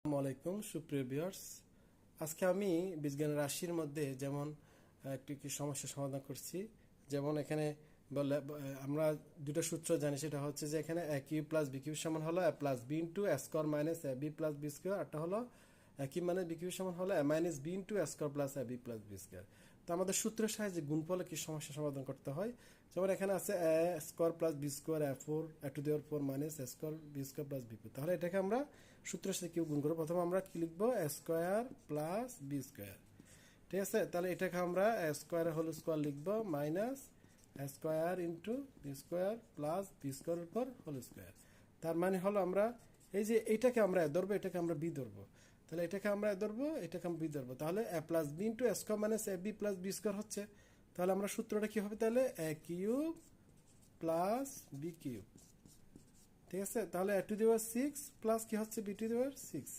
আসসালামু আলাইকুম সুপ্রিয় ভিউয়ার্স। আজকে আমি বীজগণিত রাশির মধ্যে যেমন একটি কি সমস্যা সমাধান করছি। যেমন এখানে বলে আমরা দুটো সূত্র জানি, সেটা হচ্ছে যে এখানে এ কিউ প্লাস বি কিউ সমান হলো এ plus B into A square minus A B plus B square, আরটা হলো এ কিউ মানে বি কিউ সমান হলো এ minus B into A square plus A B plus B square. তো আমাদের সূত্রের সাহায্যে গুণফলে কি সমস্যা সমাধান করতে হয়। যেমন এখানে আছে A square plus B square A four A to the power four minus A square B square plus B four. তাহলে এটাকে আমরা সূত্রের সাথে কিউ গুণ করবো। প্রথমে আমরা কি লিখবো, A square plus B square. ঠিক আছে, তাহলে এটাকে আমরা এ স্কোয়ার হোল স্কোয়ার লিখবো minus A square into B square plus B square উপর হোল স্কোয়ার। তার মানে হলো আমরা এই যে এটাকে আমরা এ ধরবো, এটাকে আমরা বি ধরবো। তাহলে এটাকে আমরা এ ধরবো, এটাকে আমরা বি ধরবো। তাহলে A plus B into A square minus A B plus B square হচ্ছে। তাহলে আমরা সূত্রটা কি হবে, তাহলে A cube plus B cube. ঠিক আছে, তাহলে A to the power six plus কি হচ্ছে B to the power six.